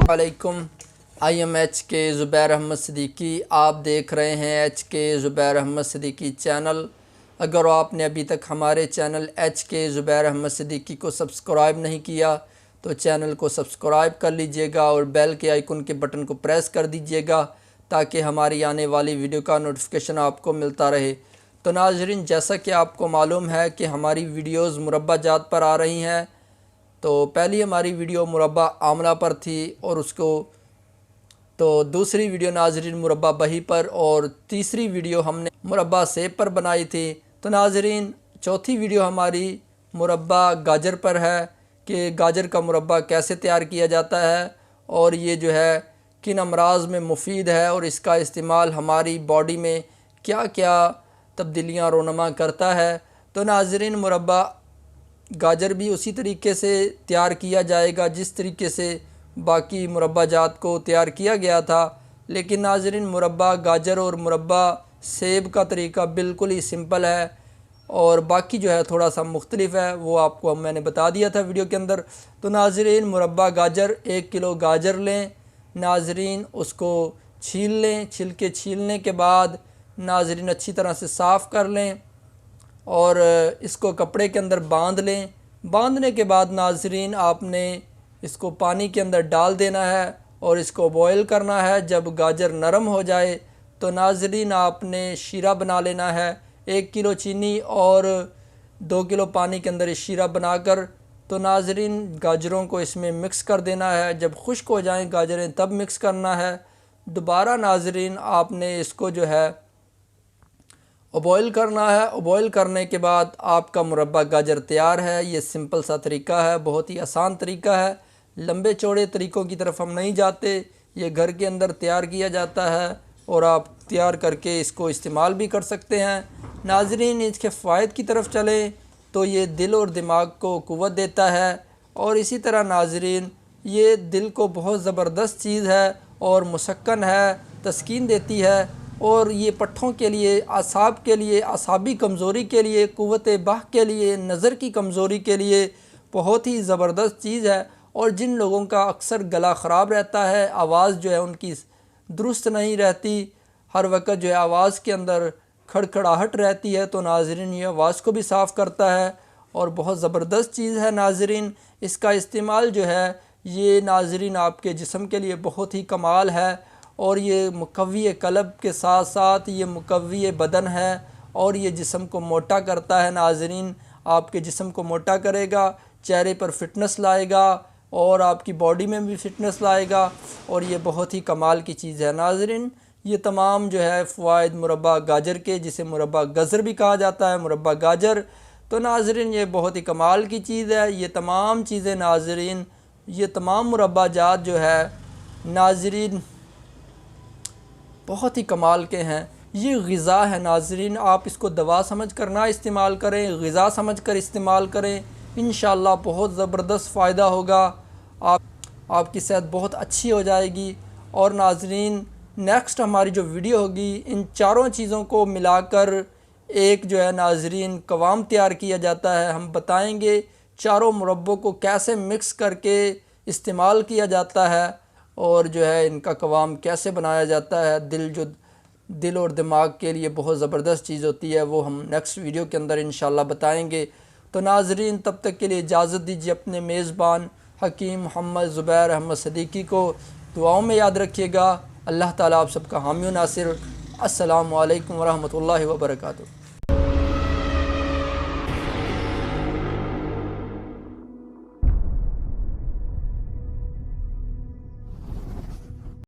वालेकुम। I am H के ज़ुबैर अहमद सिद्दीकी। आप देख रहे हैं एच के ज़ुबैर अहमद सिद्दीकी चैनल। अगर आपने अभी तक हमारे चैनल एच के ज़ुबैर अहमद सिद्दीकी को सब्सक्राइब नहीं किया तो चैनल को सब्सक्राइब कर लीजिएगा और बेल के आइकन के बटन को प्रेस कर दीजिएगा ताकि हमारी आने वाली वीडियो का नोटिफिकेशन आपको मिलता रहे। तो नाज़रीन, जैसा कि आपको मालूम है कि हमारी वीडियोज़ मुरब्बा जात पर आ रही हैं। तो पहली हमारी वीडियो मुरब्बा आमला पर थी और उसको दूसरी वीडियो नाज़रीन मुरब्बा बही पर और तीसरी वीडियो हमने मुरब्बा सेब पर बनाई थी। तो नाज़रीन, चौथी वीडियो हमारी मुरब्बा गाजर पर है कि गाजर का मुरब्बा कैसे तैयार किया जाता है और ये जो है किन अमराज में मुफीद है और इसका इस्तेमाल हमारी बॉडी में क्या क्या तब्दीलियाँ रोनमा करता है। तो नाज़रीन, मुरब्बा गाजर भी उसी तरीके से तैयार किया जाएगा जिस तरीके से बाकी मुरब्बा जात को तैयार किया गया था। लेकिन नाज़रीन, मुरब्बा गाजर और मुरब्बा सेब का तरीका बिल्कुल ही सिंपल है और बाकी जो है थोड़ा सा मुख्तलिफ है, वो आपको मैंने बता दिया था वीडियो के अंदर। तो नाज़रीन, मुरब्बा गाजर 1 किलो गाजर लें नाज़रीन, उसको छील लें। छिलके छीलने के बाद नाज़रीन अच्छी तरह से साफ़ कर लें और इसको कपड़े के अंदर बांध लें। बांधने के बाद नाज़रीन आपने इसको पानी के अंदर डाल देना है और इसको बॉयल करना है। जब गाजर नरम हो जाए तो नाज़रीन आपने शीरा बना लेना है। 1 किलो चीनी और 2 किलो पानी के अंदर ये शीरा बनाकर तो नाज़रीन गाजरों को इसमें मिक्स कर देना है। जब खुश्क हो जाएं गाजरें तब मिक्स करना है। दोबारा नाज़रीन आपने इसको जो है बॉयल करना है। बॉयल करने के बाद आपका मुरब्बा गाजर तैयार है। ये सिंपल सा तरीका है, बहुत ही आसान तरीका है। लंबे चौड़े तरीक़ों की तरफ हम नहीं जाते, ये घर के अंदर तैयार किया जाता है और आप तैयार करके इसको इस्तेमाल भी कर सकते हैं। नाज़रीन, इसके फ़ायदे की तरफ चलें तो ये दिल और दिमाग को क़ुव्वत देता है और इसी तरह नाज़रीन ये दिल को बहुत ज़बरदस्त चीज़ है और मुसक्कन है, तस्कीन देती है और ये पट्ठों के लिए, आसाब के लिए, आसाबी कमज़ोरी के लिए, क़ुव्वत बाह के लिए, नज़र की कमज़ोरी के लिए बहुत ही ज़बरदस्त चीज़ है। और जिन लोगों का अक्सर गला ख़राब रहता है, आवाज़ जो है उनकी दुरुस्त नहीं रहती, हर वक्त जो है आवाज़ के अंदर खड़खड़ाहट रहती है, तो नाज़रीन ये आवाज़ को भी साफ़ करता है और बहुत ज़बरदस्त चीज़ है। नाज़रीन, इसका इस्तेमाल जो है ये नाज़रीन आपके जिस्म के लिए बहुत ही कमाल है और ये मुक़व्वी क़ल्ब के साथ साथ ये मुक़व्वी बदन है और ये जिस्म को मोटा करता है। नाज़रीन, आपके जिस्म को मोटा करेगा, चेहरे पर फिटनेस लाएगा और आपकी बॉडी में भी फिटनेस लाएगा और ये बहुत ही कमाल की चीज़ है। नाज़रीन, ये तमाम जो है फ़वाइद मुरब्बा गाजर के, जिसे मुरब्बा गज़र भी कहा जाता है, मुरब्बा गाजर, तो नाज़रीन ये बहुत ही कमाल की चीज़ है। ये तमाम चीज़ें नाज़रीन, ये तमाम मुरब्बा जात जो है नाज़रीन बहुत ही कमाल के हैं। ये ग़िज़ा है नाज़रीन, आप इसको दवा समझ कर ना इस्तेमाल करें, ग़िज़ा समझ कर इस्तेमाल करें। इंशाअल्लाह बहुत ज़बरदस्त फ़ायदा होगा, आपकी सेहत बहुत अच्छी हो जाएगी। और नाज़रीन, नेक्स्ट हमारी जो वीडियो होगी, इन चारों चीज़ों को मिलाकर एक जो है नाज़रीन कवाम तैयार किया जाता है। हम बताएंगे चारों मुरब्बों को कैसे मिक्स करके इस्तेमाल किया जाता है और जो है इनका कवाम कैसे बनाया जाता है। दिल और दिमाग के लिए बहुत ज़बरदस्त चीज़ होती है, वो हम नेक्स्ट वीडियो के अंदर इंशाअल्लाह बताएंगे। तो नाज़रीन, तब तक के लिए इजाज़त दीजिए। अपने मेज़बान हकीम मोहम्मद ज़ुबैर अहमद सिद्दीकी को दुआओं में याद रखिएगा। अल्लाह ताला आप सबका हामी नासिर। अस्सलामु अलैकुम व रहमतुल्लाहि व बरकातुहू।